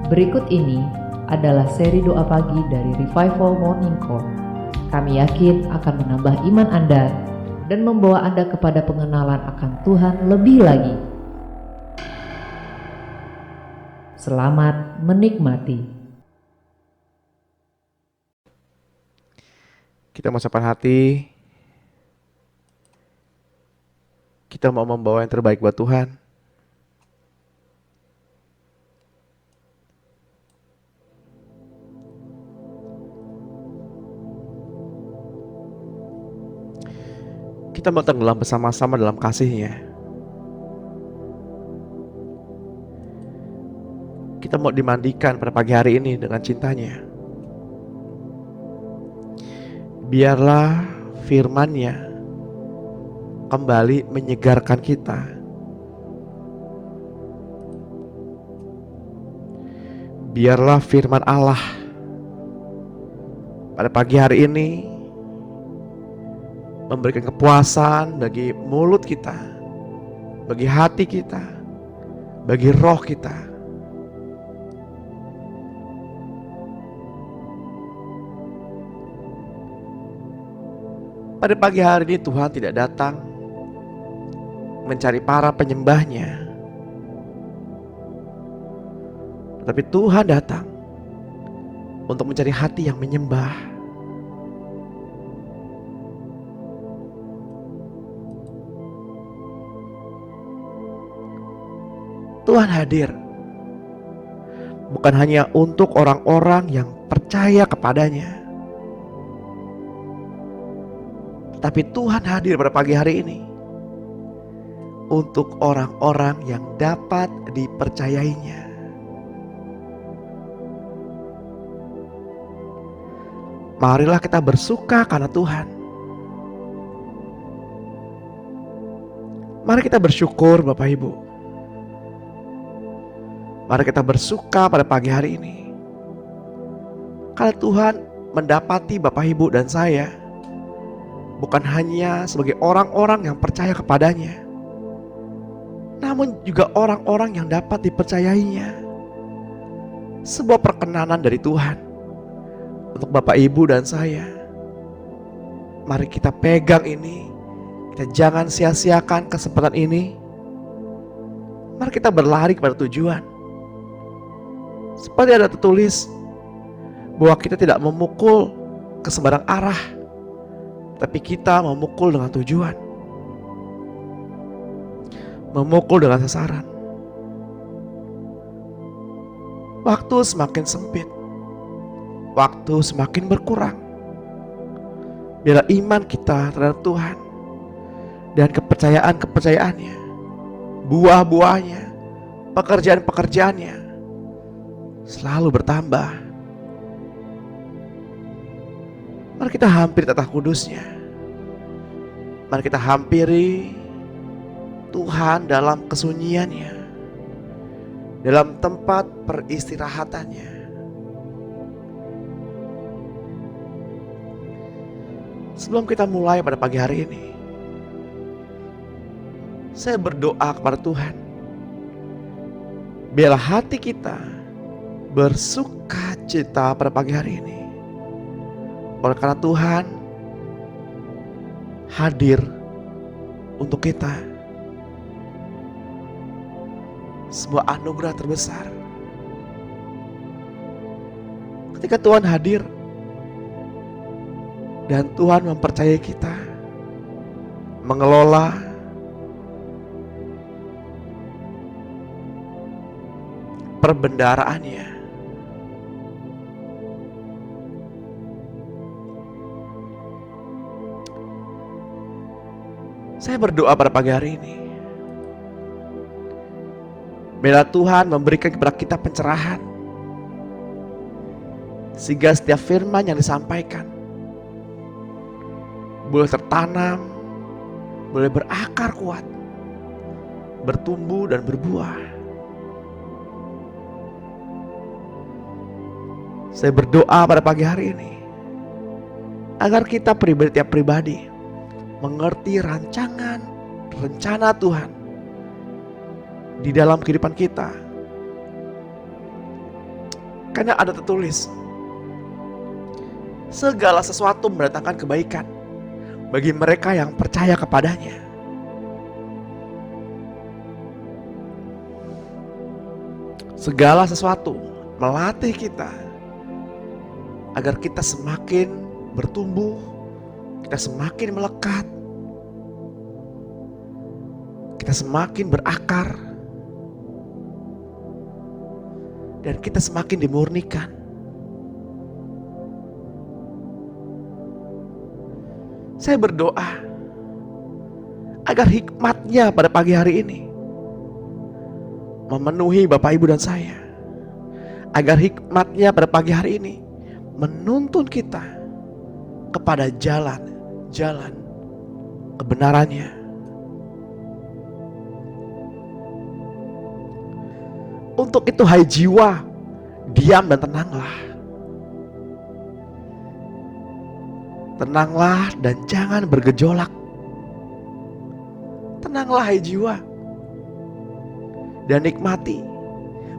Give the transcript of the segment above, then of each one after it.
Berikut ini adalah seri doa pagi dari Revival Morning Call. Kami yakin akan menambah iman Anda dan membawa Anda kepada pengenalan akan Tuhan lebih lagi. Selamat menikmati. Kita mau siapkan hati. Kita mau membawa yang terbaik buat Tuhan. Kita mau tenggelam bersama-sama dalam kasih-Nya. Kita mau dimandikan pada pagi hari ini dengan cintanya. Biarlah firman-Nya kembali menyegarkan kita. Biarlah firman Allah pada pagi hari ini memberikan kepuasan bagi mulut kita, bagi hati kita, bagi roh kita. Pada pagi hari ini Tuhan tidak datang mencari para penyembahnya, tetapi Tuhan datang untuk mencari hati yang menyembah. Tuhan hadir bukan hanya untuk orang-orang yang percaya kepadanya, tapi Tuhan hadir pada pagi hari ini untuk orang-orang yang dapat dipercayainya. Marilah kita bersuka karena Tuhan. Mari kita bersyukur Bapak Ibu. Mari kita bersuka pada pagi hari ini karena Tuhan mendapati Bapak Ibu dan saya bukan hanya sebagai orang-orang yang percaya kepadanya, namun juga orang-orang yang dapat dipercayainya. Sebuah perkenanan dari Tuhan untuk Bapak Ibu dan saya. Mari kita pegang ini. Kita jangan sia-siakan kesempatan ini. Mari kita berlari kepada tujuan. Seperti ada tertulis bahwa kita tidak memukul ke sembarang arah, tapi kita memukul dengan tujuan, memukul dengan sasaran. Waktu semakin sempit, waktu semakin berkurang. Biarlah iman kita terhadap Tuhan dan kepercayaan-kepercayaannya, buah-buahnya, pekerjaan-pekerjaannya selalu bertambah. Mari kita hampiri tatah kudusnya. Mari kita hampiri Tuhan dalam kesunyiannya, dalam tempat peristirahatannya. Sebelum kita mulai pada pagi hari ini, saya berdoa kepada Tuhan. Biarlah hati kita bersuka cita pada pagi hari ini, oleh karena Tuhan hadir untuk kita. Sebuah anugerah terbesar ketika Tuhan hadir dan Tuhan mempercayai kita mengelola perbendaharaannya. Saya berdoa pada pagi hari ini, biarlah Tuhan memberikan kepada kita pencerahan, sehingga setiap firman yang disampaikan boleh tertanam, boleh berakar kuat, bertumbuh dan berbuah. Saya berdoa pada pagi hari ini agar kita tiap pribadi mengerti rancangan, rencana Tuhan di dalam kehidupan kita. Karena ada tertulis, segala sesuatu mendatangkan kebaikan bagi mereka yang percaya kepadanya. Segala sesuatu melatih kita agar kita semakin bertumbuh, kita semakin melekat, kita semakin berakar, dan kita semakin dimurnikan. Saya berdoa agar hikmat-Nya pada pagi hari ini memenuhi Bapak, Ibu, dan saya. Agar hikmat-Nya pada pagi hari ini menuntun kita kepada jalan-jalan kebenaran-Nya. Untuk itu, hai jiwa, diam dan tenanglah. Tenanglah dan jangan bergejolak. Tenanglah hai jiwa, dan nikmati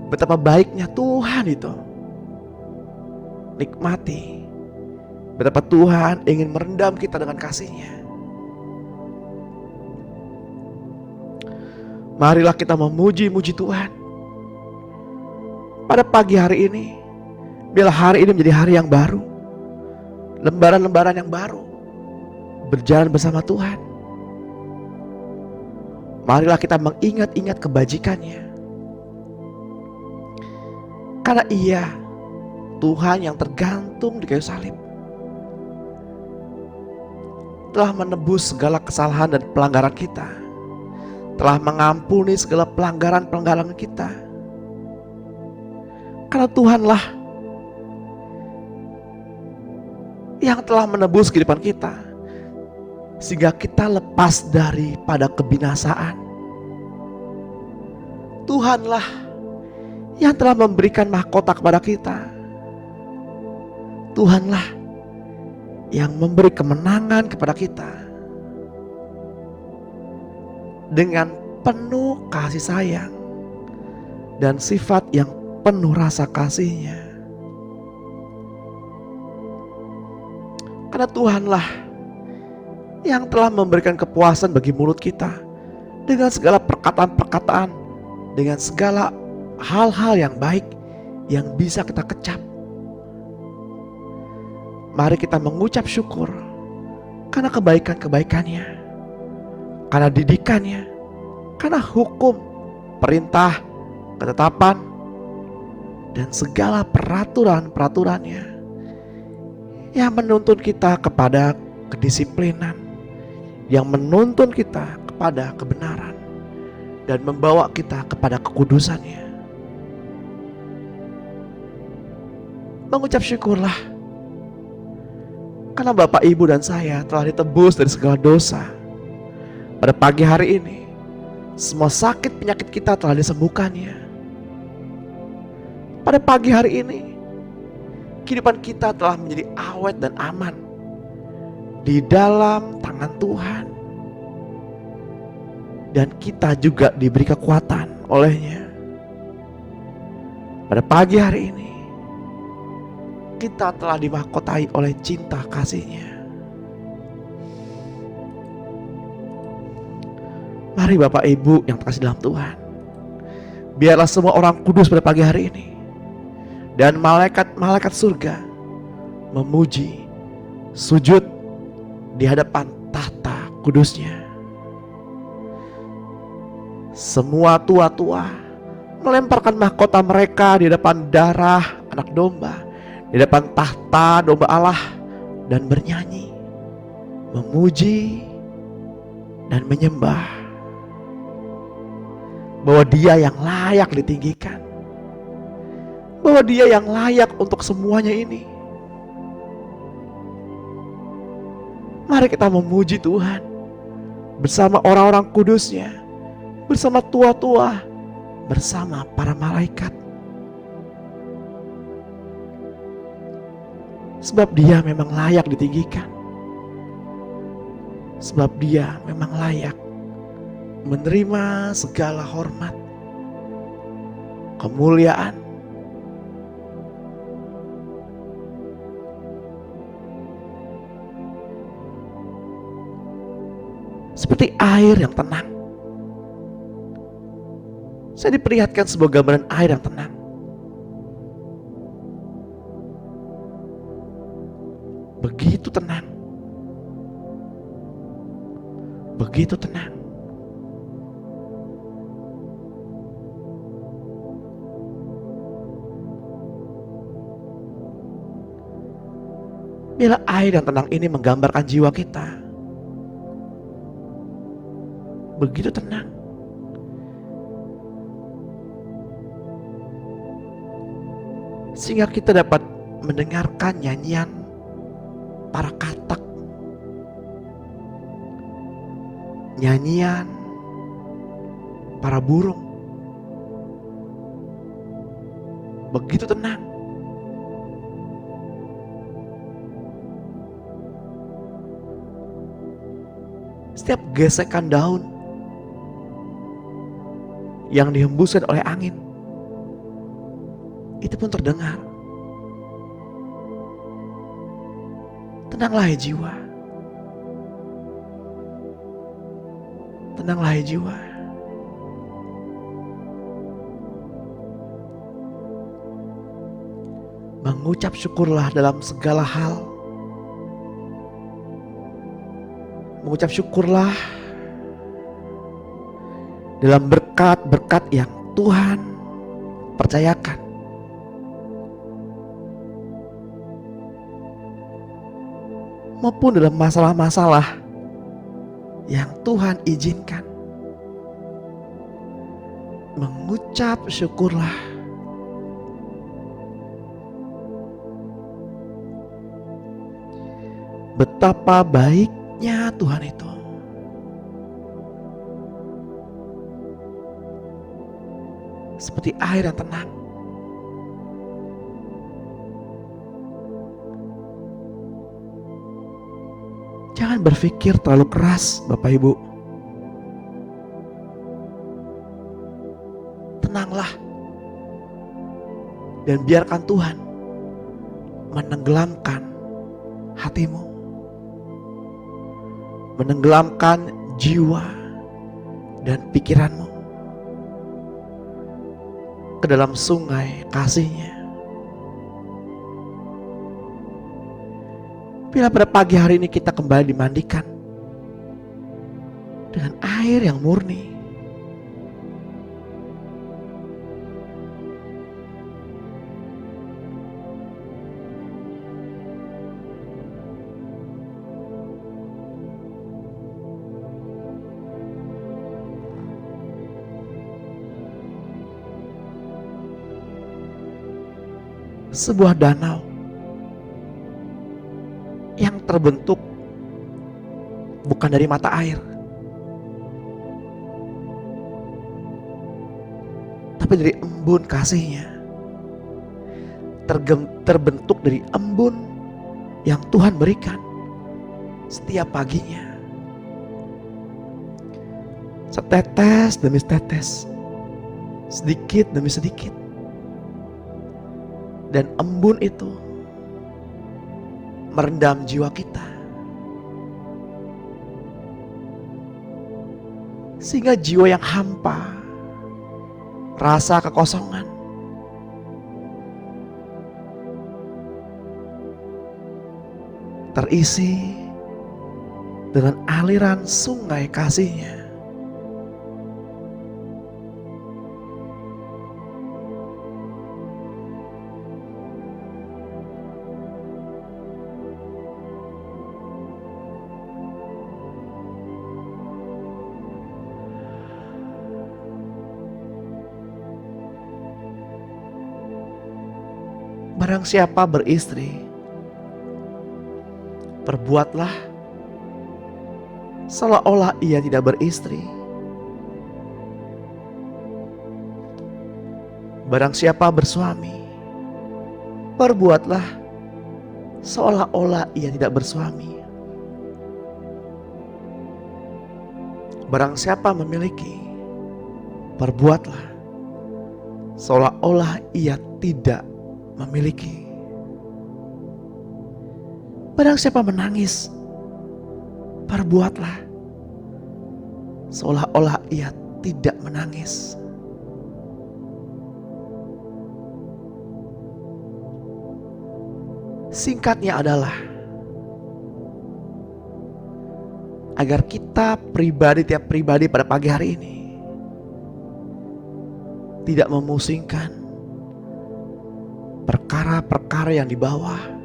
betapa baiknya Tuhan itu. Nikmati betapa Tuhan ingin merendam kita dengan kasih-Nya. Marilah kita memuji-muji Tuhan pada pagi hari ini. Biarlah hari ini menjadi hari yang baru, lembaran-lembaran yang baru, berjalan bersama Tuhan. Marilah kita mengingat-ingat kebajikan-Nya. Karena Ia Tuhan yang tergantung di kayu salib, telah menebus segala kesalahan dan pelanggaran kita, telah mengampuni segala pelanggaran-pelanggaran kita. Karena Tuhanlah yang telah menebus kehidupan kita, sehingga kita lepas daripada kebinasaan. Tuhanlah yang telah memberikan mahkota kepada kita. Tuhanlah yang memberi kemenangan kepada kita. Dengan penuh kasih sayang dan sifat yang penuh rasa kasih-Nya. Karena Tuhanlah yang telah memberikan kepuasan bagi mulut kita dengan segala perkataan-perkataan, dengan segala hal-hal yang baik yang bisa kita kecap. Mari kita mengucap syukur karena kebaikan-kebaikan-Nya, karena didikan-Nya, karena hukum, perintah, ketetapan, dan segala peraturan-peraturan-Nya yang menuntun kita kepada kedisiplinan, yang menuntun kita kepada kebenaran, dan membawa kita kepada kekudusan-Nya. Mengucap syukurlah karena Bapak, Ibu, dan saya telah ditebus dari segala dosa. Pada pagi hari ini, semua sakit penyakit kita telah disembuhkan-Nya. Pada pagi hari ini, kehidupan kita telah menjadi awet dan aman di dalam tangan Tuhan. Dan kita juga diberi kekuatan oleh-Nya. Pada pagi hari ini, kita telah dimahkotai oleh cinta kasih-Nya. Mari Bapak, Ibu yang terkasih dalam Tuhan, biarlah semua orang kudus pada pagi hari ini dan malaikat-malaikat surga memuji, sujud di hadapan tahta kudus-Nya. Semua tua-tua melemparkan mahkota mereka di hadapan darah anak domba, di hadapan tahta domba Allah, dan bernyanyi, memuji dan menyembah bahwa Dia yang layak ditinggikan, bahwa Dia yang layak untuk semuanya ini. Mari kita memuji Tuhan bersama orang-orang kudus-Nya, bersama tua-tua, bersama para malaikat. Sebab Dia memang layak ditinggikan. Sebab Dia memang layak menerima segala hormat, kemuliaan, seperti air yang tenang. Saya diperlihatkan sebuah gambaran air yang tenang. Begitu tenang. Begitu tenang. Bila air yang tenang ini menggambarkan jiwa kita. Begitu tenang. Sehingga kita dapat mendengarkan nyanyian para katak, nyanyian para burung. Begitu tenang. Setiap gesekan daun yang dihembuskan oleh angin, itu pun terdengar. Tenanglah hai jiwa. Tenanglah hai jiwa. Mengucap syukurlah dalam segala hal. Mengucap syukurlah dalam berkat-berkat yang Tuhan percayakan. Maupun dalam masalah-masalah yang Tuhan izinkan. Mengucap syukurlah. Betapa baiknya Tuhan itu. Seperti air yang tenang. Jangan berpikir terlalu keras, Bapak Ibu. Tenanglah. Dan biarkan Tuhan menenggelamkan hatimu. Menenggelamkan jiwa dan pikiranmu ke dalam sungai kasih-Nya. Bila pada pagi hari ini kita kembali dimandikan dengan air yang murni, sebuah danau yang terbentuk bukan dari mata air, tapi dari embun kasih-Nya. Terbentuk dari embun yang Tuhan berikan setiap paginya. Setetes demi setetes, sedikit demi sedikit. Dan embun itu merendam jiwa kita, sehingga jiwa yang hampa, rasa kekosongan, terisi dengan aliran sungai kasih-Nya. Barang siapa beristri, perbuatlah seolah-olah ia tidak beristri. Barang siapa bersuami, perbuatlah seolah-olah ia tidak bersuami. Barang siapa memiliki, perbuatlah seolah-olah ia tidak memiliki. Barang siapa menangis, perbuatlah seolah-olah ia tidak menangis. Singkatnya adalah agar kita tiap pribadi pada pagi hari ini tidak memusingkan perkara-perkara yang di bawah.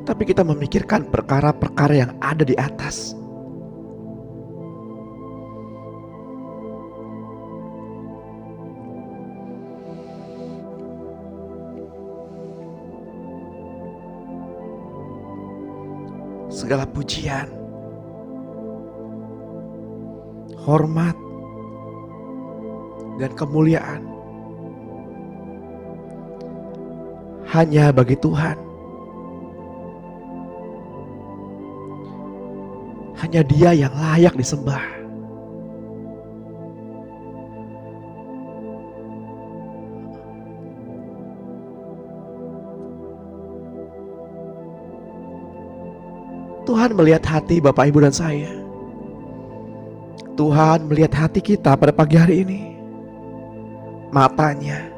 Tapi kita memikirkan perkara-perkara yang ada di atas. Segala pujian, hormat, dan kemuliaan hanya bagi Tuhan. Hanya Dia yang layak disembah. Tuhan melihat hati Bapak, Ibu, dan saya. Tuhan melihat hati kita pada pagi hari ini. Matanya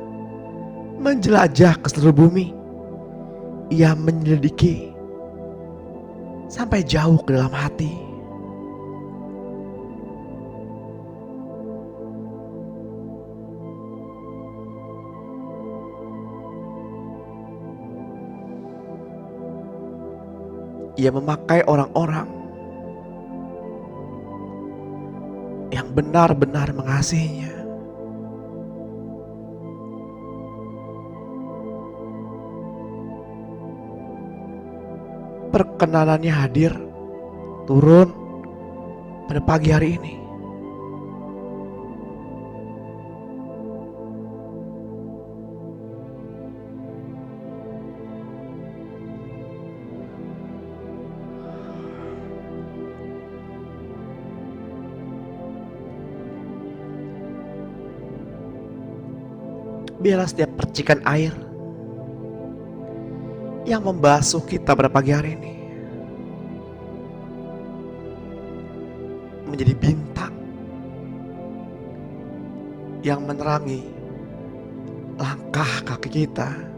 menjelajah ke seluruh bumi. Ia menyelidiki sampai jauh ke dalam hati. Ia memakai orang-orang yang benar-benar mengasihinya. Perkenanannya hadir, turun pada pagi hari ini. Biarlah setiap percikan air yang membasuh kita pada pagi hari ini menjadi bintang yang menerangi langkah kaki kita.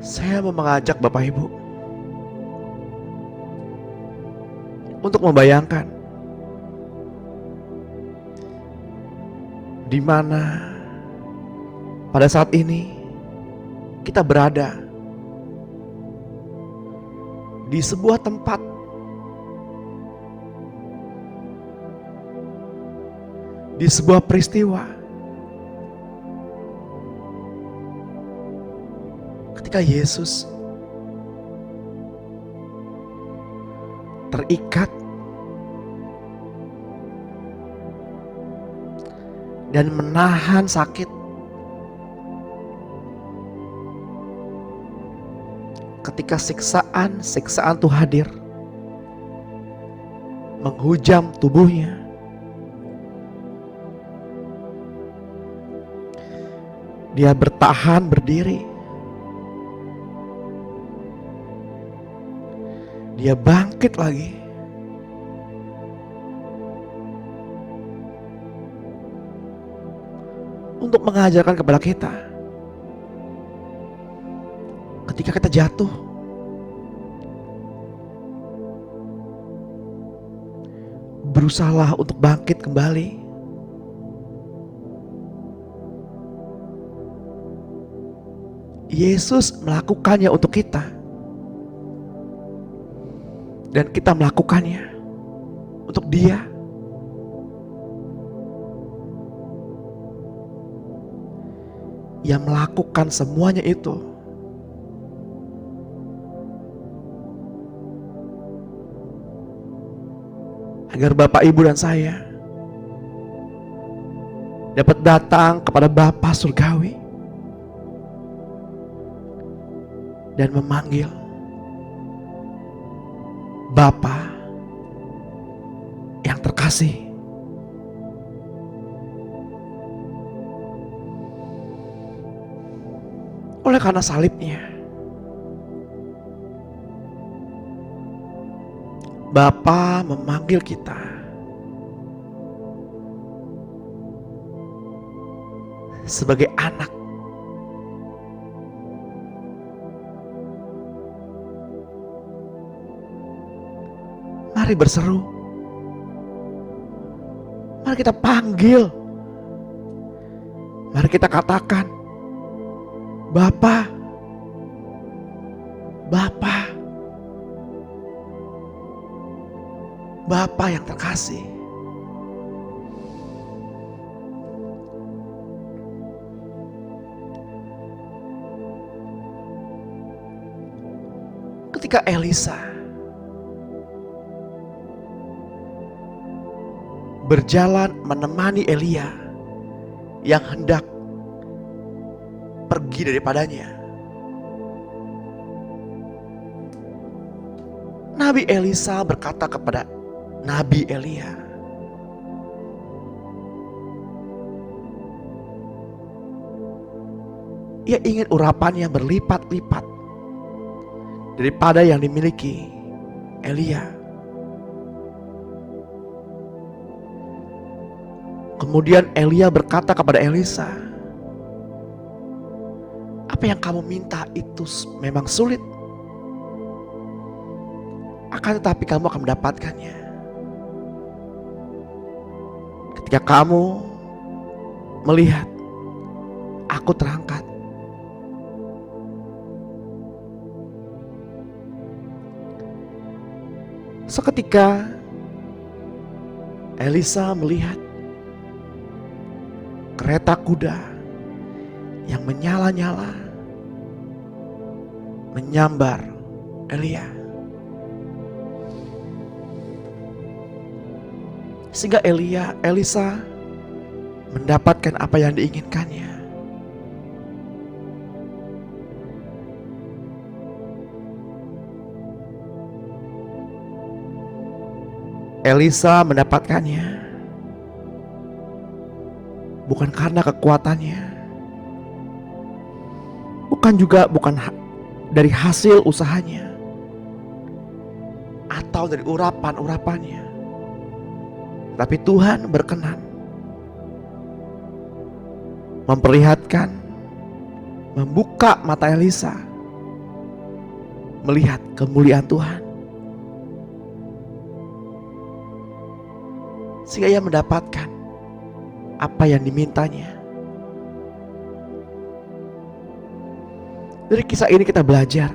Saya mau mengajak Bapak Ibu untuk membayangkan di mana pada saat ini kita berada di sebuah tempat di sebuah peristiwa ketika Yesus terikat dan menahan sakit ketika siksaan itu hadir menghujam tubuhnya. Dia bertahan berdiri. Dia bangkit lagi. Untuk mengajarkan kepada kita ketika kita jatuh, berusahalah untuk bangkit kembali. Yesus melakukannya untuk kita. Dan kita melakukannya untuk Dia. Ia melakukan semuanya itu agar Bapak, Ibu, dan saya dapat datang kepada Bapa Surgawi dan memanggil Bapa yang terkasih. Oleh karena salibnya, Bapa memanggil kita sebagai anak. Mari berseru, mari kita panggil, mari kita katakan, Bapa, Bapa, Bapa yang terkasih. Ketika Elisa berjalan menemani Elia yang hendak pergi daripadanya, Nabi Elisa berkata kepada Nabi Elia, ia ingin urapannya berlipat-lipat daripada yang dimiliki Elia. Kemudian Elia berkata kepada Elisa, apa yang kamu minta itu memang sulit, akan tetapi kamu akan mendapatkannya ketika kamu melihat aku terangkat. Seketika Elisa melihat kereta kuda yang menyala-nyala menyambar Elia, sehingga Elisa mendapatkan apa yang diinginkannya. Elisa mendapatkannya bukan karena kekuatannya, bukan dari hasil usahanya atau dari urapan-urapannya, tapi Tuhan berkenan memperlihatkan, membuka mata Elisa melihat kemuliaan Tuhan, sehingga ia mendapatkan apa yang dimintanya. Dari kisah ini kita belajar,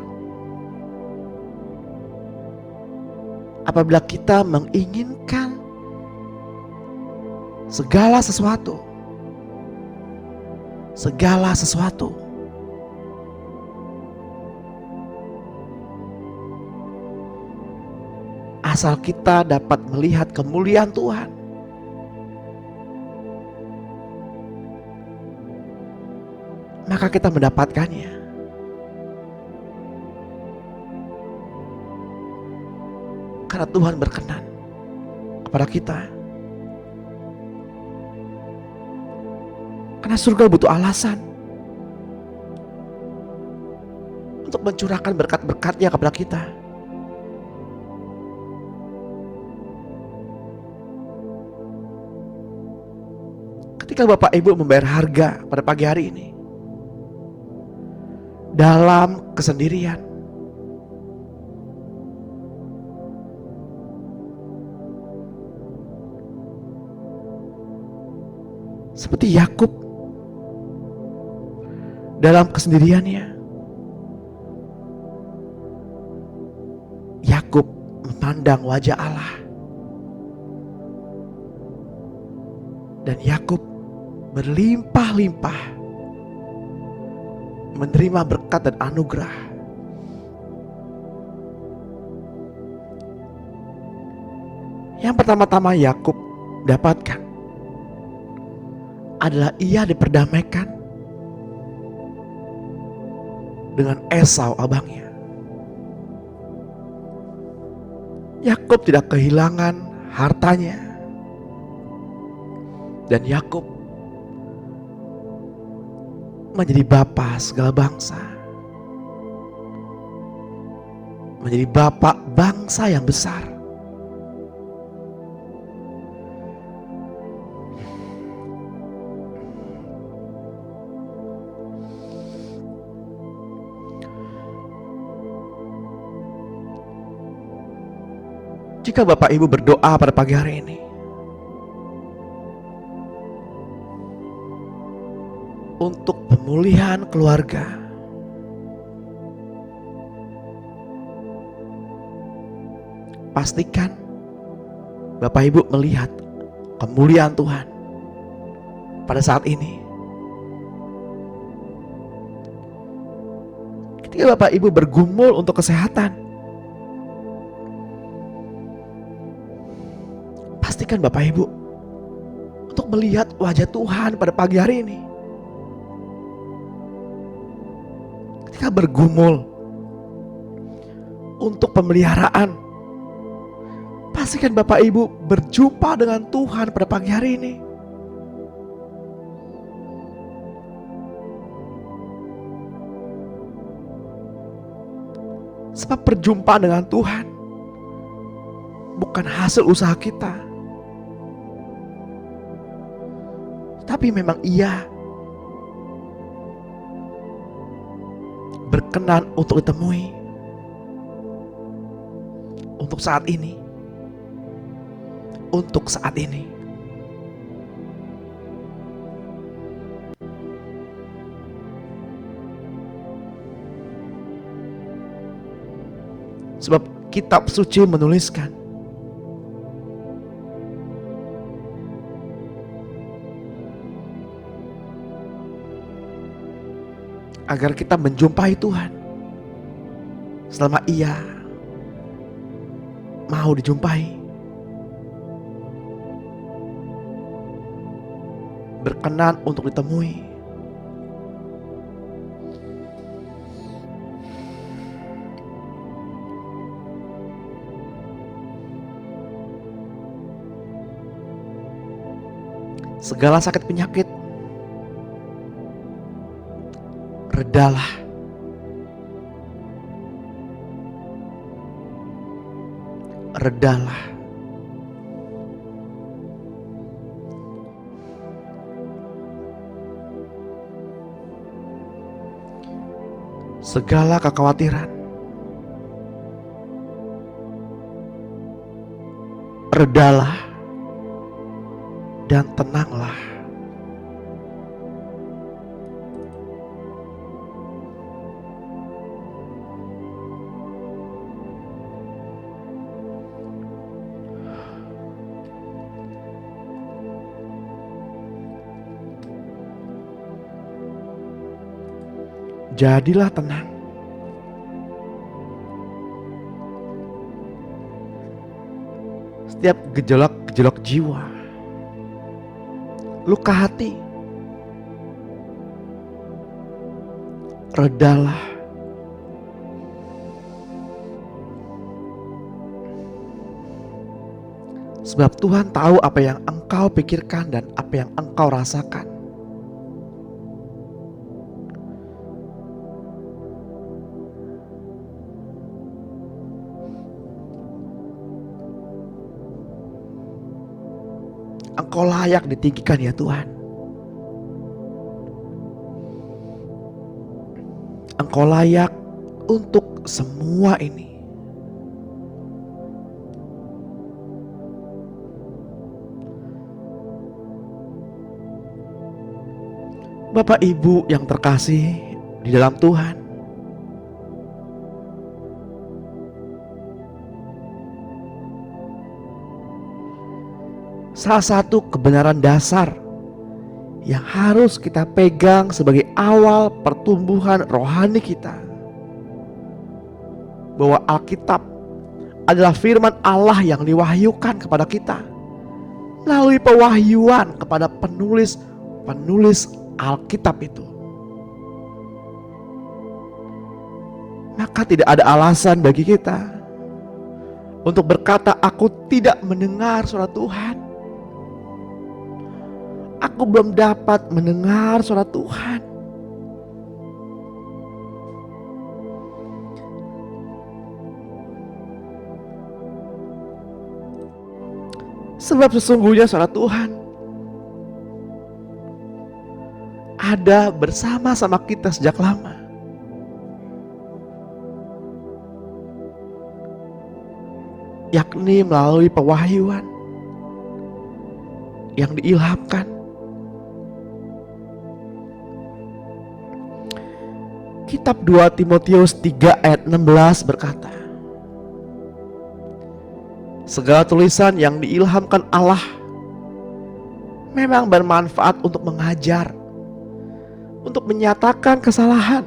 apabila kita menginginkan segala sesuatu, asal kita dapat melihat kemuliaan Tuhan, maka kita mendapatkannya. Karena Tuhan berkenan kepada kita. Karena surga butuh alasan untuk mencurahkan berkat-berkatnya kepada kita. Ketika Bapak Ibu membayar harga pada pagi hari ini dalam kesendirian, seperti Yakub dalam kesendiriannya, Yakub memandang wajah Allah, dan Yakub berlimpah-limpah menerima berkat dan anugerah. Yang pertama-tama Yakub dapatkan adalah ia diperdamaikan dengan Esau abangnya. Yakub tidak kehilangan hartanya, dan Yakub menjadi bapa segala bangsa, menjadi bapak bangsa yang besar. Jika Bapak Ibu berdoa pada pagi hari ini untuk pemulihan keluarga, pastikan Bapak Ibu melihat kemuliaan Tuhan pada saat ini. Ketika Bapak Ibu bergumul untuk kesehatan, pastikan Bapak Ibu untuk melihat wajah Tuhan pada pagi hari ini. Ketika bergumul untuk pemeliharaan, pastikan Bapak Ibu berjumpa dengan Tuhan pada pagi hari ini. Sebab perjumpaan dengan Tuhan bukan hasil usaha kita, tapi memang Ia berkenan untuk ditemui untuk saat ini. Untuk saat ini. Sebab kitab suci menuliskan agar kita menjumpai Tuhan selama Ia mau dijumpai. Berkenan untuk ditemui. Segala sakit penyakit redalah. Redalah. Segala kekhawatiran redalah dan tenanglah. Jadilah tenang. Setiap gejolak jiwa, luka hati, redalah. Sebab Tuhan tahu apa yang engkau pikirkan dan apa yang engkau rasakan. Engkau layak ditinggikan ya Tuhan. Engkau layak untuk semua ini. Bapak Ibu yang terkasih di dalam Tuhan, salah satu kebenaran dasar yang harus kita pegang sebagai awal pertumbuhan rohani kita, bahwa Alkitab adalah firman Allah yang diwahyukan kepada kita melalui pewahyuan kepada penulis Alkitab itu. Maka tidak ada alasan bagi kita untuk berkata, aku tidak mendengar suara Tuhan. Aku belum dapat mendengar suara Tuhan. Sebab sesungguhnya suara Tuhan ada bersama-sama kita sejak lama. Yakni melalui pewahyuan yang diilhamkan. Kitab 2 Timotius 3 ayat 16 berkata, segala tulisan yang diilhamkan Allah memang bermanfaat untuk mengajar, untuk menyatakan kesalahan,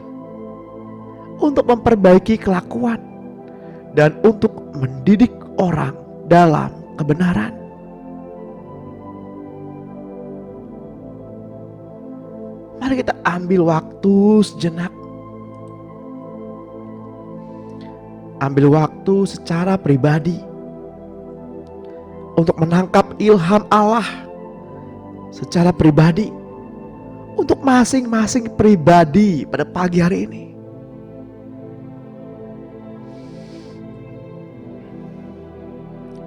untuk memperbaiki kelakuan, dan untuk mendidik orang dalam kebenaran. Mari kita ambil waktu sejenak, ambil waktu secara pribadi untuk menangkap ilham Allah secara pribadi untuk masing-masing pribadi pada pagi hari ini.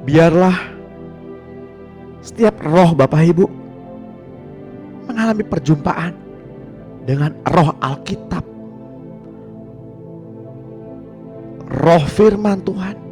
Biarlah setiap roh Bapak Ibu mengalami perjumpaan dengan roh Alkitab, roh firman Tuhan.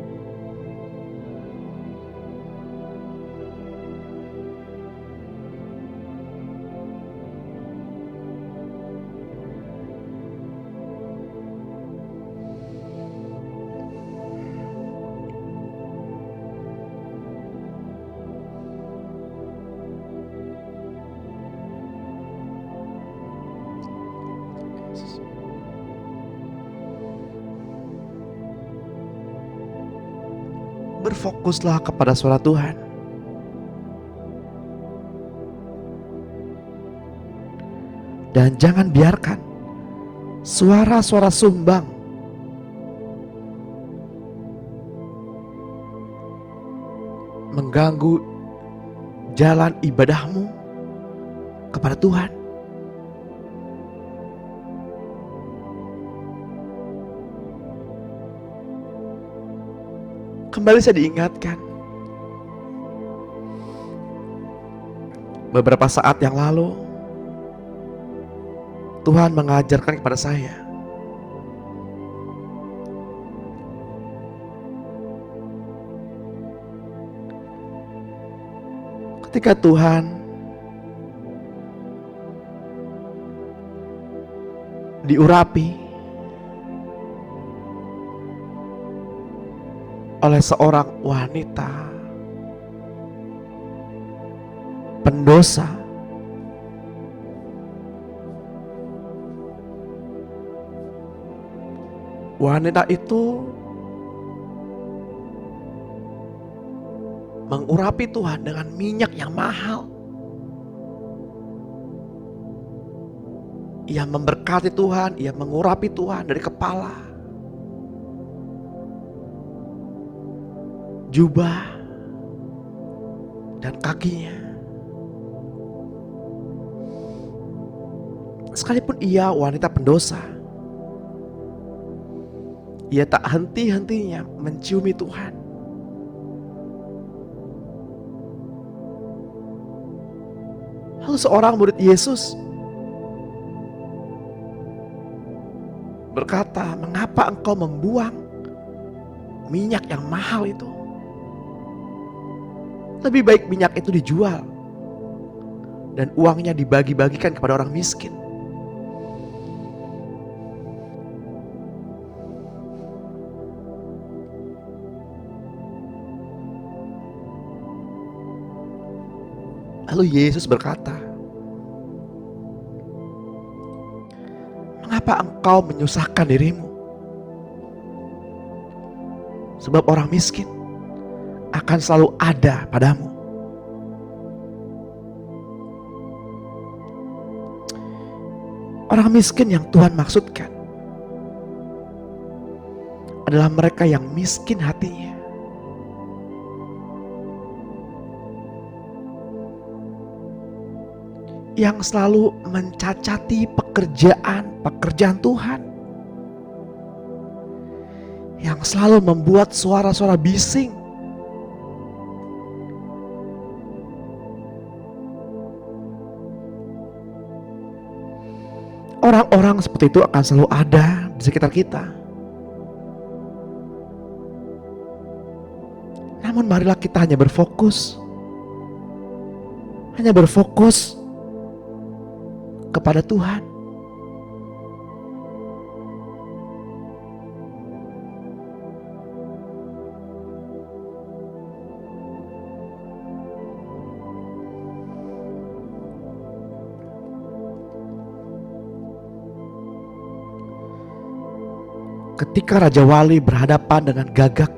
Berfokuslah kepada suara Tuhan. Dan jangan biarkan suara-suara sumbang mengganggu jalan ibadahmu kepada Tuhan. Kembali saya diingatkan, beberapa saat yang lalu Tuhan mengajarkan kepada saya ketika Tuhan diurapi oleh seorang wanita pendosa, wanita itu mengurapi Tuhan dengan minyak yang mahal. Ia memberkati Tuhan, ia mengurapi Tuhan dari kepala, jubah, dan kakinya. Sekalipun ia wanita pendosa, ia tak henti-hentinya menciumi Tuhan. Lalu seorang murid Yesus berkata, "Mengapa engkau membuang minyak yang mahal itu? Lebih baik minyak itu dijual dan uangnya dibagi-bagikan kepada orang miskin." Lalu Yesus berkata, "Mengapa engkau menyusahkan dirimu? Sebab orang miskin akan selalu ada padamu. Orang miskin yang Tuhan maksudkan adalah mereka yang miskin hatinya, yang selalu mencacati pekerjaan Tuhan, yang selalu membuat suara-suara bising, orang-orang seperti itu akan selalu ada di sekitar kita. Namun marilah kita hanya berfokus kepada Tuhan. Ketika Raja Wali berhadapan dengan gagak,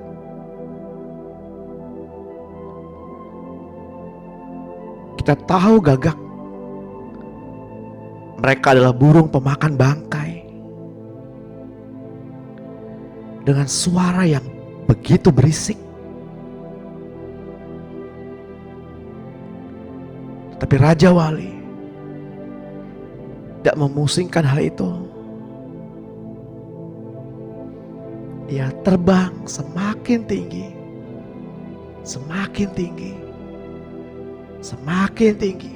kita tahu gagak mereka adalah burung pemakan bangkai dengan suara yang begitu berisik. Tapi Raja Wali tidak memusingkan hal itu. Ia terbang semakin tinggi, semakin tinggi, semakin tinggi,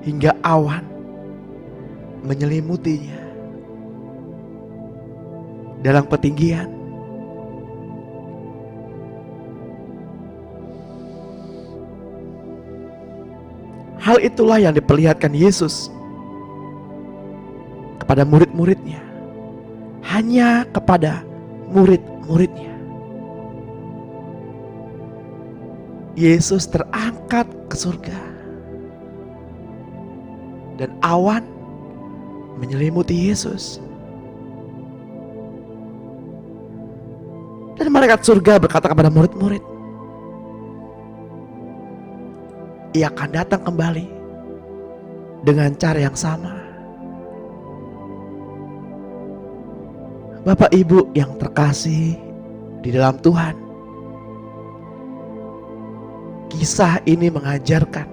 hingga awan menyelimutinya. Dalam ketinggian, hal itulah yang diperlihatkan Yesus kepada murid-muridnya, hanya kepada murid-muridnya. Yesus terangkat ke surga dan awan menyelimuti Yesus. Dan malaikat surga berkata kepada murid-murid, Ia akan datang kembali dengan cara yang sama. Bapak Ibu yang terkasih di dalam Tuhan, kisah ini mengajarkan,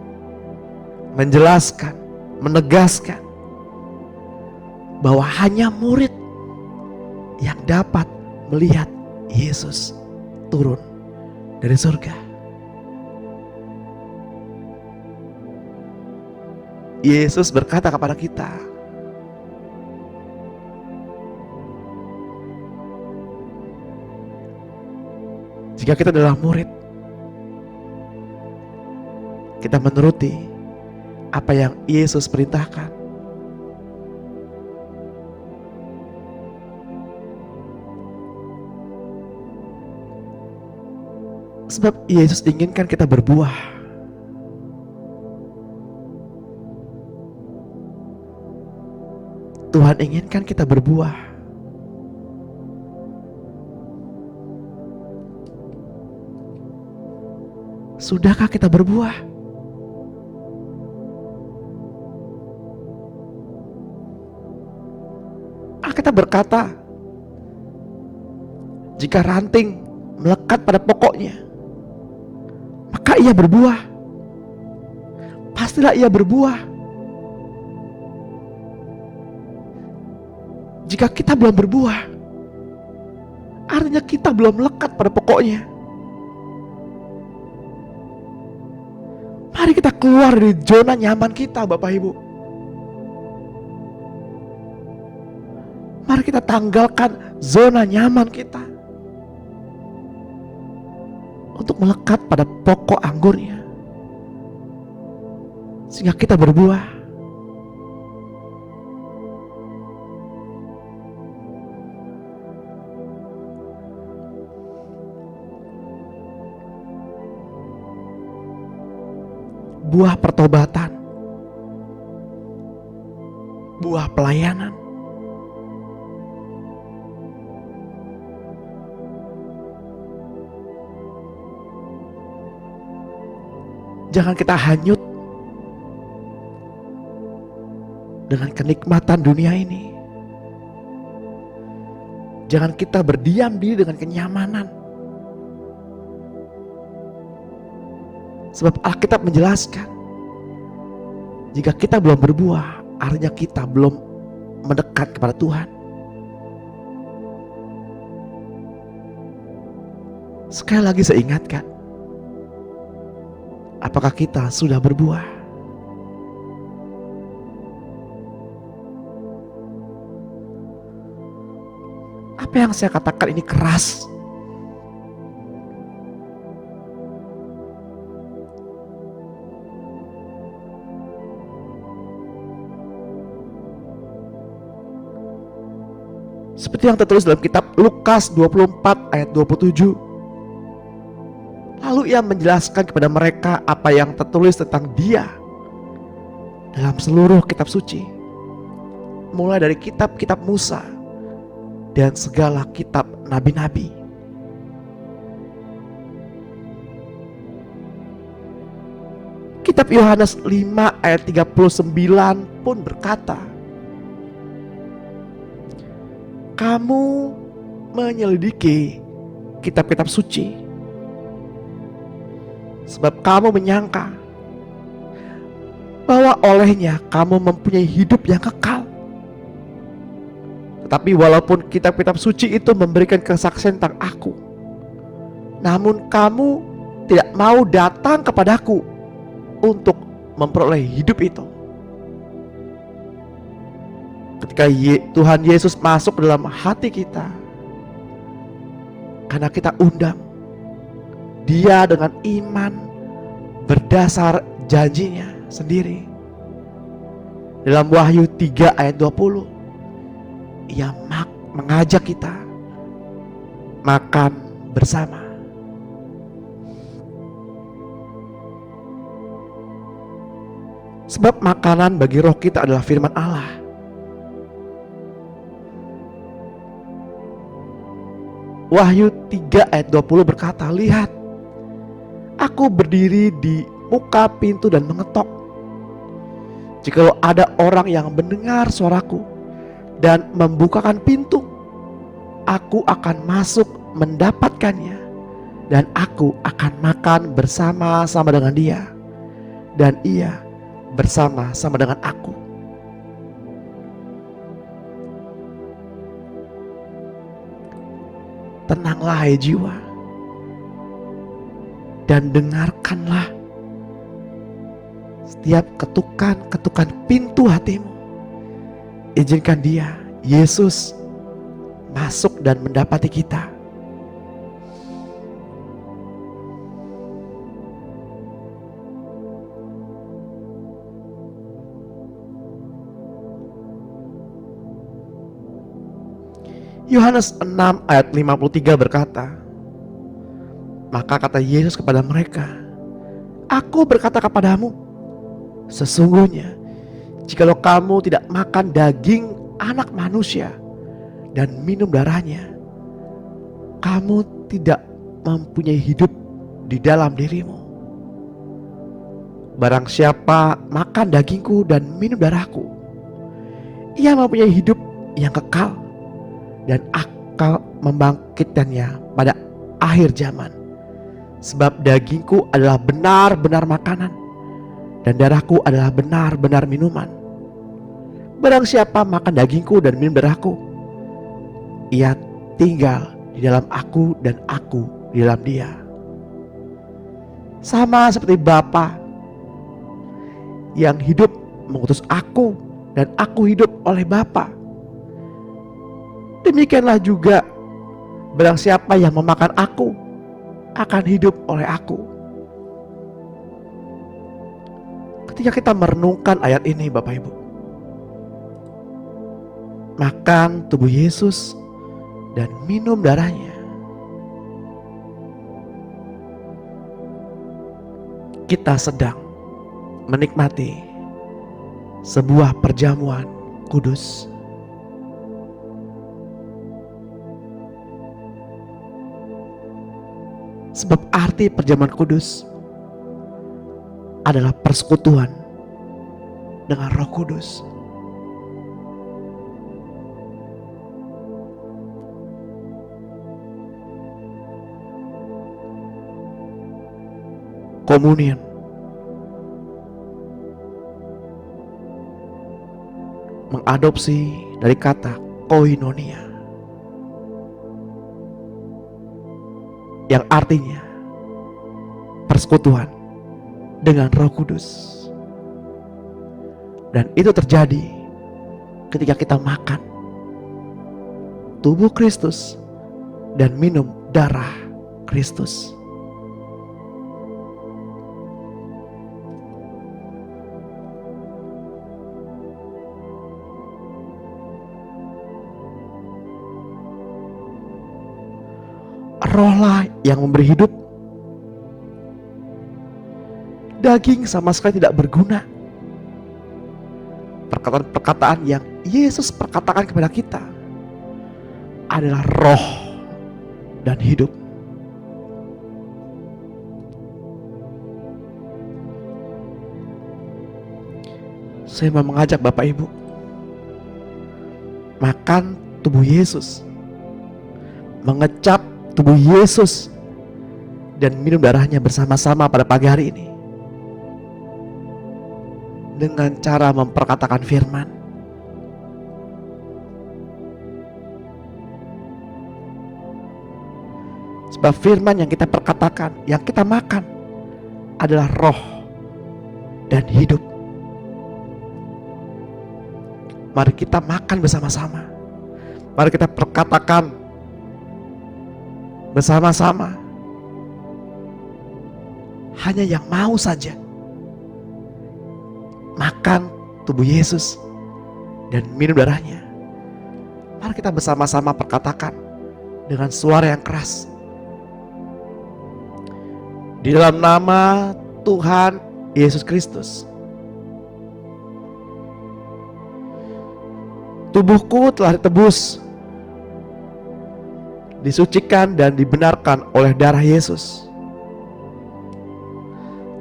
menjelaskan, menegaskan bahwa hanya murid yang dapat melihat Yesus turun dari surga. Yesus berkata kepada kita, jika kita adalah murid, kita menuruti apa yang Yesus perintahkan. Sebab Yesus inginkan kita berbuah. Tuhan inginkan kita berbuah. Sudahkah kita berbuah? Alkitab berkata, jika ranting melekat pada pokoknya, maka ia berbuah. Pastilah ia berbuah. Jika kita belum berbuah, artinya kita belum melekat pada pokoknya. Mari kita keluar dari zona nyaman kita, Bapak Ibu. Mari kita tanggalkan zona nyaman kita untuk melekat pada pokok anggurnya, sehingga kita berbuah. Buah pertobatan, buah pelayanan, Jangan kita hanyut dengan kenikmatan dunia ini. Jangan kita berdiam diri dengan kenyamanan. Sebab Alkitab menjelaskan, jika kita belum berbuah, artinya kita belum mendekat kepada Tuhan. Sekali lagi saya ingatkan, apakah kita sudah berbuah? Apa yang saya katakan ini keras. Seperti yang tertulis dalam kitab Lukas 24 ayat 27. Lalu ia menjelaskan kepada mereka apa yang tertulis tentang dia dalam seluruh kitab suci, mulai dari kitab-kitab Musa dan segala kitab nabi-nabi. Kitab Yohanes 5 ayat 39 pun berkata, kamu menyelidiki kitab-kitab suci sebab kamu menyangka bahwa olehnya kamu mempunyai hidup yang kekal. Tetapi walaupun kitab-kitab suci itu memberikan kesaksian tentang aku, namun kamu tidak mau datang kepadaku untuk memperoleh hidup itu. Ketika Tuhan Yesus masuk ke dalam hati kita, karena kita undang Dia dengan iman berdasar janjinya sendiri. Dalam Wahyu 3 ayat 20, Ia mengajak kita makan bersama. Sebab makanan bagi roh kita adalah firman Allah. Wahyu 3 ayat 20 berkata, lihat, aku berdiri di muka pintu dan mengetok. Jikalau ada orang yang mendengar suaraku dan membukakan pintu, aku akan masuk mendapatkannya, dan aku akan makan bersama-sama dengan dia, dan ia bersama-sama dengan aku. Tenanglah hai jiwa, dan dengarkanlah setiap ketukan-ketukan pintu hatimu. Izinkan Dia, Yesus, masuk dan mendapati kita. Yohanes 6 ayat 53 berkata, maka kata Yesus kepada mereka, aku berkata kepadamu, sesungguhnya jikalau kamu tidak makan daging anak manusia dan minum darahnya, kamu tidak mempunyai hidup di dalam dirimu. Barang siapa makan dagingku dan minum darahku, ia mempunyai hidup yang kekal, dan akan membangkitkannya pada akhir zaman. Sebab dagingku adalah benar-benar makanan, dan darahku adalah benar-benar minuman. Barang siapa makan dagingku dan minum darahku, ia tinggal di dalam aku dan aku di dalam dia. Sama seperti Bapa yang hidup mengutus aku, dan aku hidup oleh Bapa, demikianlah juga barang siapa yang memakan aku akan hidup oleh aku. Ketika kita merenungkan ayat ini Bapak Ibu, makan tubuh Yesus dan minum darahnya, kita sedang menikmati sebuah perjamuan kudus. Sebab arti perjamuan kudus adalah persekutuan dengan Roh Kudus. Komunion mengadopsi dari kata koinonia, yang artinya persekutuan dengan Roh Kudus. Dan itu terjadi ketika kita makan tubuh Kristus dan minum darah Kristus. Rohlah yang memberi hidup. Daging sama sekali tidak berguna. Perkataan-perkataan yang Yesus perkatakan kepada kita adalah roh dan hidup. Saya mau mengajak Bapak Ibu makan tubuh Yesus, mengecap tubuh Yesus, dan minum darahnya bersama-sama pada pagi hari ini dengan cara memperkatakan firman. Sebab firman yang kita perkatakan, yang kita makan adalah roh dan hidup. Mari kita makan bersama-sama. Mari kita perkatakan bersama-sama. Hanya yang mau saja makan tubuh Yesus dan minum darahnya. Mari kita bersama-sama perkatakan dengan suara yang keras. Di dalam nama Tuhan Yesus Kristus, tubuhku telah ditebus, disucikan dan dibenarkan oleh darah Yesus.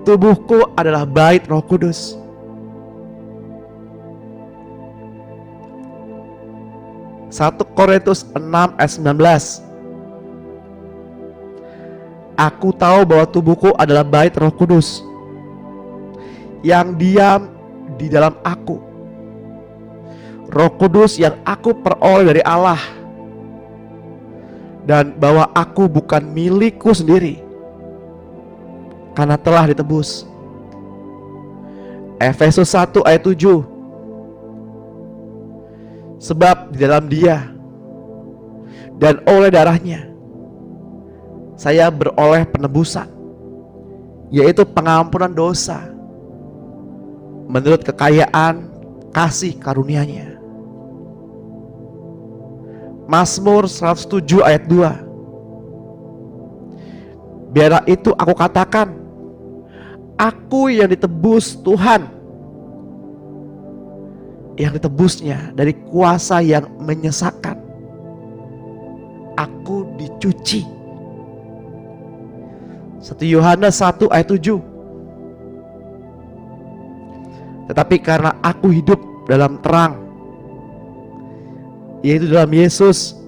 Tubuhku adalah bait Roh Kudus. Satu Korintus 6 ayat 19. Aku tahu bahwa tubuhku adalah bait Roh Kudus yang diam di dalam aku. Roh Kudus yang aku peroleh dari Allah, dan bahwa aku bukan milikku sendiri karena telah ditebus. Efesus 1 ayat 7. Sebab di dalam Dia dan oleh darahnya saya beroleh penebusan, yaitu pengampunan dosa menurut kekayaan kasih karunia-Nya. Mazmur 107 ayat 2. Biarlah itu aku katakan, aku yang ditebus Tuhan, yang ditebusnya dari kuasa yang menyesakan. Aku dicuci. 1 Yohanes 1 ayat 7. Tetapi karena aku hidup dalam terang, yaitu dalam Yesus,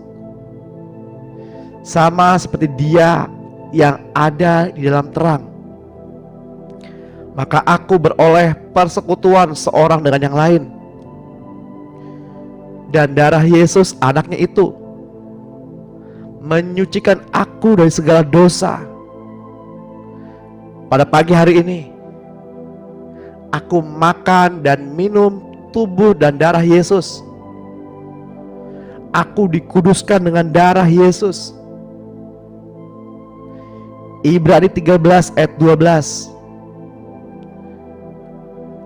sama seperti Dia yang ada di dalam terang, maka aku beroleh persekutuan seorang dengan yang lain. Dan darah Yesus anaknya itu menyucikan aku dari segala dosa. Pada pagi hari ini aku makan dan minum tubuh dan darah Yesus. Aku dikuduskan dengan darah Yesus. Ibrani 13 ayat 12.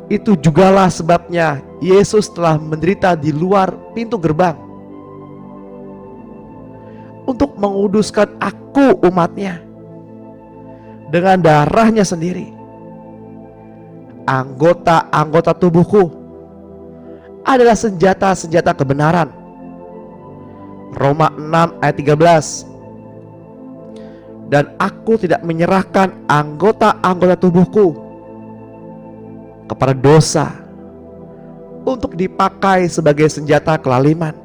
Itu jugalah sebabnya Yesus telah menderita di luar pintu gerbang untuk menguduskan aku, umatnya, dengan darahnya sendiri. Anggota-anggota tubuhku adalah senjata-senjata kebenaran. Roma 6 ayat 13. Dan aku tidak menyerahkan anggota-anggota tubuhku kepada dosa untuk dipakai sebagai senjata kelaliman,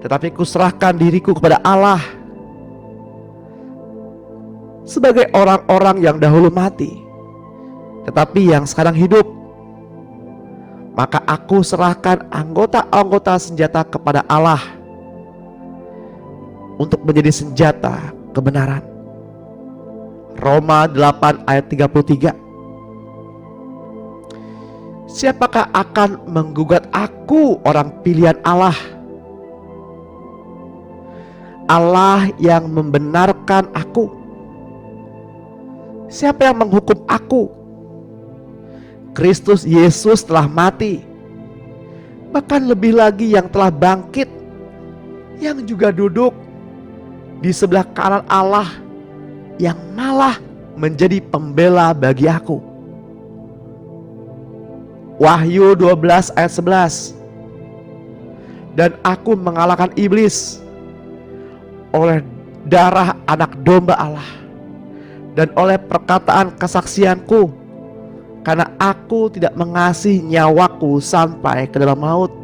tetapi kuserahkan diriku kepada Allah sebagai orang-orang yang dahulu mati tetapi yang sekarang hidup. Maka aku serahkan anggota-anggota senjata kepada Allah untuk menjadi senjata kebenaran. Roma 8 ayat 33. Siapakah akan menggugat aku, orang pilihan Allah? Allah yang membenarkan aku. Siapa yang menghukum aku? Kristus Yesus telah mati, bahkan lebih lagi yang telah bangkit, yang juga duduk di sebelah kanan Allah, yang malah menjadi pembela bagi aku. Wahyu 12 ayat 11. Dan aku mengalahkan iblis oleh darah anak domba Allah dan oleh perkataan kesaksianku, karena aku tidak mengasihi nyawaku sampai ke dalam maut.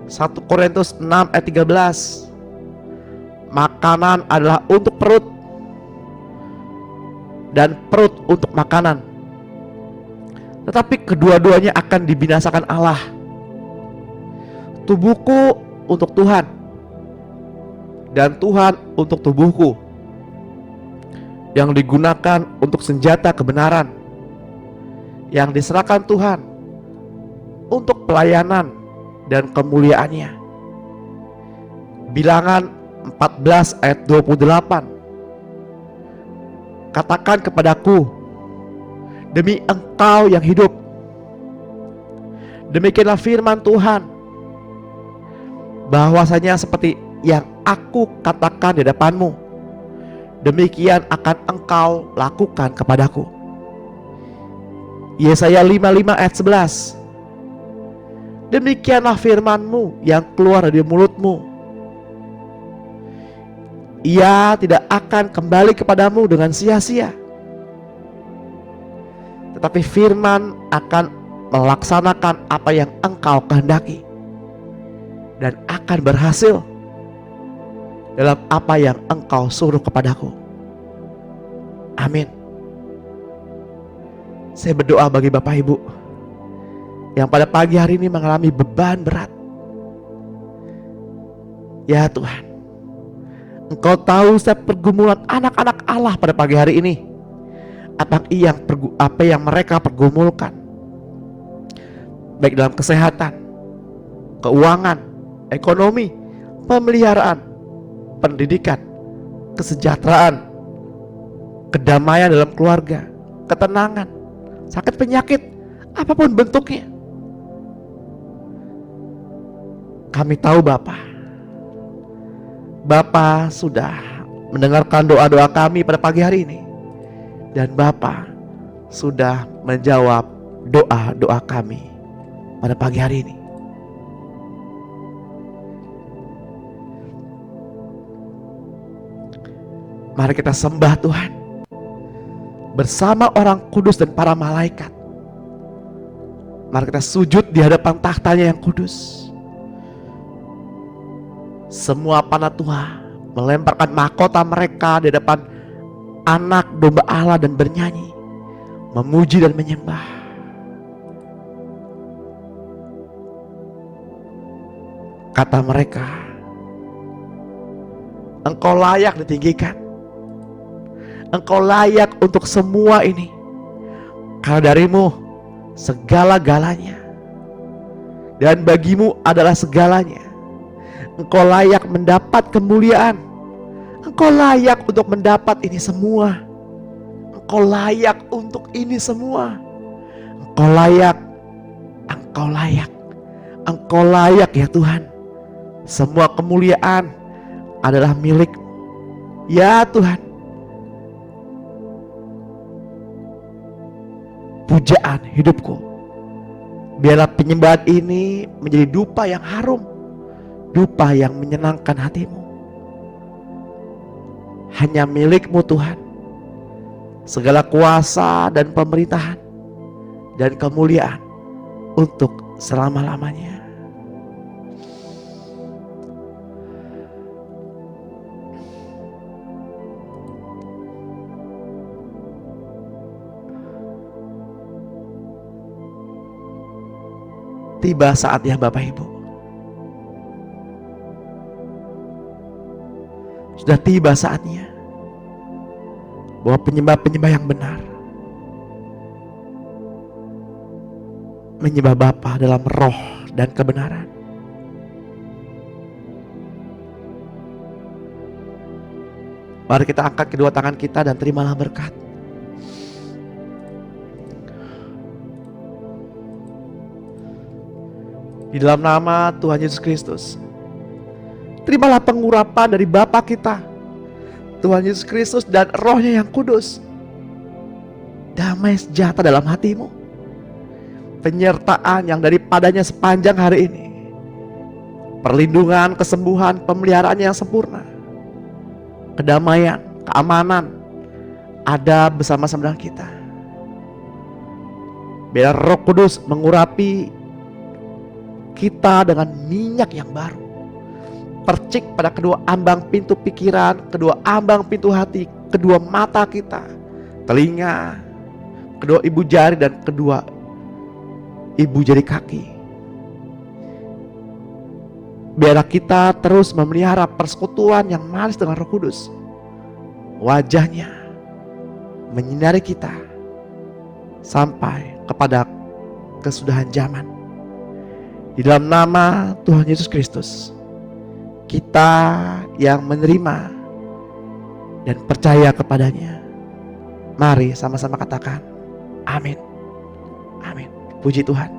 1 Korintus 6 ayat 13. Makanan adalah untuk perut dan perut untuk makanan, tetapi kedua-duanya akan dibinasakan Allah. Tubuhku untuk Tuhan dan Tuhan untuk tubuhku, yang digunakan untuk senjata kebenaran, yang diserahkan Tuhan untuk pelayanan dan kemuliaannya. Bilangan 14 ayat 28. Katakan kepadaku, demi Engkau yang hidup, demikianlah firman Tuhan, bahwasanya seperti yang aku katakan di hadapanmu, demikian akan engkau lakukan kepadaku. Yesaya 55 ayat 11. Demikianlah firman-Mu yang keluar dari mulutmu. Ia tidak akan kembali kepadamu dengan sia-sia, tetapi firman akan melaksanakan apa yang engkau kehendaki dan akan berhasil dalam apa yang engkau suruh kepadaku. Amin. Saya berdoa bagi Bapak Ibu yang pada pagi hari ini mengalami beban berat. Ya Tuhan, Engkau tahu setiap pergumulan anak-anak Allah pada pagi hari ini. Apa yang mereka pergumulkan, baik dalam kesehatan, keuangan, ekonomi, pemeliharaan, pendidikan, kesejahteraan, kedamaian dalam keluarga, ketenangan, sakit penyakit, apapun bentuknya. Kami tahu Bapa sudah mendengarkan doa-doa kami pada pagi hari ini, dan Bapa sudah menjawab doa-doa kami pada pagi hari ini. Mari kita sembah Tuhan bersama orang kudus dan para malaikat. Mari kita sujud di hadapan tahtanya yang kudus. Semua panatua melemparkan mahkota mereka di hadapan anak domba Allah dan bernyanyi, memuji dan menyembah. Kata mereka, Engkau layak ditinggikan, Engkau layak untuk semua ini, karena darimu segala-galanya, dan bagimu adalah segalanya. Engkau layak mendapat kemuliaan, Engkau layak untuk mendapat ini semua. Engkau layak untuk ini semua. Engkau layak, Engkau layak, Engkau layak ya Tuhan. Semua kemuliaan adalah milik ya Tuhan. Pujaan hidupku, biarlah penyembahan ini menjadi dupa yang harum, dupa yang menyenangkan hatimu. Hanya milik-Mu Tuhan segala kuasa dan pemerintahan, dan kemuliaan untuk selama-lamanya. Tiba saatnya Bapak Ibu. Sudah tiba saatnya bahwa penyembah-penyembah yang benar menyembah Bapa dalam roh dan kebenaran. Mari kita angkat kedua tangan kita dan terimalah berkat. Di dalam nama Tuhan Yesus Kristus, terimalah pengurapan dari Bapa kita, Tuhan Yesus Kristus, dan Roh-Nya yang kudus. Damai sejahtera dalam hatimu, penyertaan yang daripadanya sepanjang hari ini, perlindungan, kesembuhan, pemeliharaan yang sempurna, kedamaian, keamanan ada bersama-sama dengan kita. Biar Roh Kudus mengurapi kita dengan minyak yang baru. Percik pada kedua ambang pintu pikiran, kedua ambang pintu hati, kedua mata kita, telinga, kedua ibu jari dan kedua ibu jari kaki. Biarlah kita terus memelihara persekutuan yang manis dengan Roh Kudus. Wajahnya menyinari kita sampai kepada kesudahan zaman. Di dalam nama Tuhan Yesus Kristus, kita yang menerima dan percaya kepadanya, mari sama-sama katakan amin. Amin. Puji Tuhan.